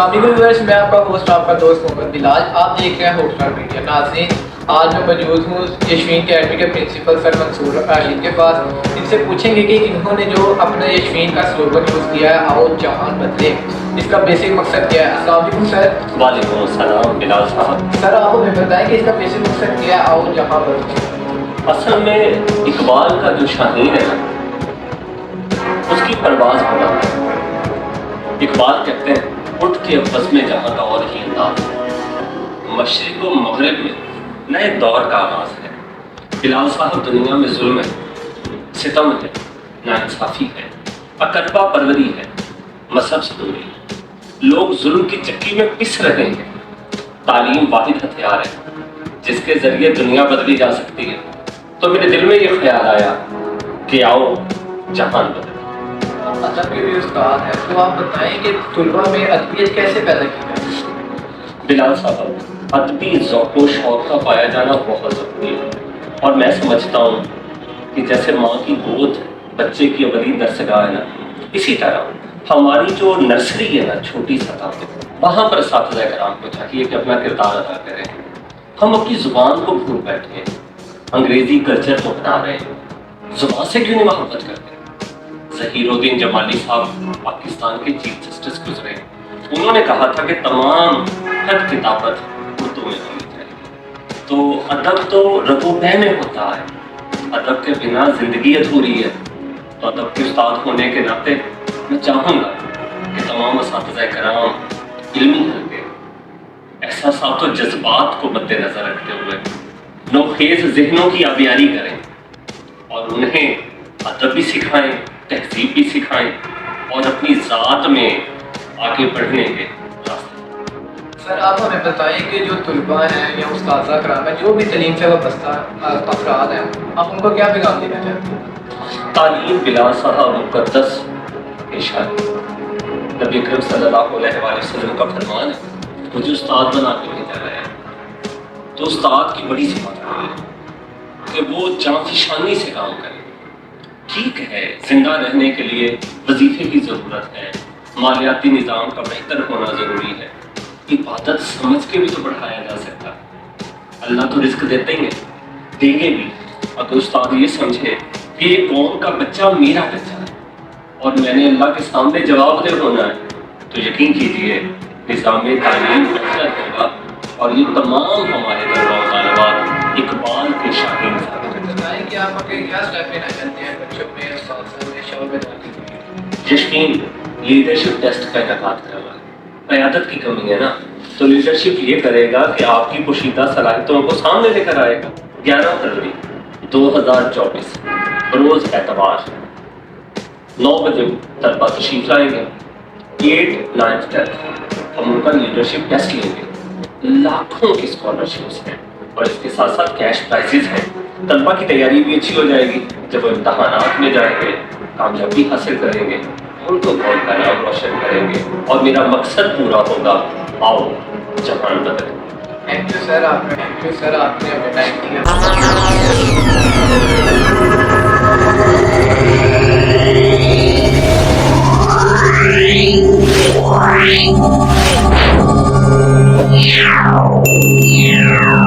अस्सलाम वालेकुम व्यूअर्स, मैं आपका होस्ट आपका दोस्त मोहम्मद बिलाल। आप देख रहे हैं हॉटस्टार मीडिया। नाज़रीन, आज मैं मौजूद हूँ यशवीन अकेडमी के प्रिंसिपल सर मंसूर राशिद के पास। इनसे पूछेंगे कि इन्होंने जो अपना यशवीन का स्लोगन यूज़ किया है, आओ जहान बदले, इसका बेसिक मकसद क्या है। अस्सलाम वालेकुम सर। वालेकुम अस्सलाम बिलाल साहब। सर, आप हमें बताएं कि इसका बेसिक मकसद क्या है, आओ जहां बदले। असल में इकबाल का जो शाहीन है ना, उसकी परवाज़ बड़ा है। इकबाल कहते हैं, उठ के बस में जहाँ का और ही अंदाज है, मशरिक़ व मग़रिब में नए दौर का आगाज़ है। बिलाल साहब, दुनिया में जुल्म है, सितम है, नाइंसाफ़ी है, अकरबा परवरी है, मजहब से दूरी है। लोग जुल्म की चक्की में पिस रहे हैं। तालीम वाहिद हथियार है जिसके ज़रिए दुनिया बदली जा सकती है। तो मेरे दिल में ये ख्याल आया कि आओ जहान बदले। अदब के भी उस्ताद हैं, तो आप बताएं कि तुलबा में अदबियत कैसे पैदा की जाए। बिलाल साहब, अदबी ज़ौक़ व शौक़ का पाया जाना बहुत ज़रूरी है। और मैं समझता हूँ कि जैसे माँ की गोद बच्चे की अवली दरसगाह है ना, इसी तरह हमारी जो नर्सरी है ना, छोटी सतह पे, वहाँ पर असातिज़ा कराम को चाहिए कि अपना किरदार अदा करें। हम अपनी ज़ुबान को भूल बैठे हैं, अंग्रेज़ी कल्चर को अपना रहे हैं। ज़ुबान से क्यों नहीं मोहब्बत करते। ज़हीरुद्दीन जमाली साहब पाकिस्तान के चीफ जस्टिस गुजरे, उन्होंने कहा था कि तमाम खत किताबत उर्दू में होनी चाहिए। तो अदब तो रबोबे में होता है, अदब के बिना ज़िंदगी अधूरी है। तो अदब के उस्ताद होने के नाते मैं चाहूँगा कि तमाम असातिज़ा कराम इल्मी हल्के एहसासात और जज्बात को मद्देनज़र रखते हुए नौखेज़ ज़हनों की आबियारी करें और उन्हें अदब भी सिखाएं, तहज़ीब भी सिखाएं और अपनी ज़ात में आगे बढ़ने के रास्ते। सर, आप हमें बताएं कि जो तुलबा हैं या उस्ताद कराम हैं, जो भी तलीम से वाबस्ता अफराद हैं, आप उनको क्या पैगाम देना चाहते हैं। तालीम बिलाल साहब मुक़द्दस पेशा है। नबी अकरम सल्लल्लाहु अलैहि वसल्लम का फरमान है, मुझे उस्ताद बना के भेजा गया है। तो उस्ताद की बड़ी ज़िम्मेदारी है कि वो जांफिशानी से काम करे। ठीक है, जिंदा रहने के लिए वजीफे की ज़रूरत है, मालियाती निज़ाम का बेहतर होना ज़रूरी है। इबादत समझ के भी तो बढ़ाया जा सकता है। अल्लाह तो रिस्क देते ही हैं, देंगे भी। अगर उस्ताद ये समझे कि ये कौम का बच्चा मेरा बच्चा है और मैंने अल्लाह के सामने जवाबदेह होना है, तो यकीन कीजिए निज़ाम तालीम बेहतर होगा और ये तमाम हमारे तलबा व तालिबात इकबाल के शाहीन साबित बताएं कि आप आगे क्या स्टेप लेना चाहते हैं बच्चों में, उस्ताद में, शौबेदारी में। यकीन लीडरशिप टेस्ट का इनेकाद करवाएं। क़यादत की कमी है ना, तो लीडरशिप ये करेगा कि आपकी पोशीदा सलाहियतों को सामने लेकर आएगा। 11 फरवरी 2024 रोज़ एतवार 9 बजे तलबा तशरीफ लाएंगे। 8, 9, 10 हम उनका लीडरशिप टेस्ट लेंगे। लाखों की स्कॉलरशिप्स हैं और इसके साथ साथ कैश प्राइजेस हैं। तलबा की तैयारी भी अच्छी हो जाएगी। जब वो इम्तहानात में जाएंगे, कामयाबी हासिल करेंगे, उनको कौन का नाम रोशन करेंगे और मेरा मकसद पूरा होगा। आओ जहान बदले। थैंक यू सर, आपने हमें टाइम दिया। Yeah.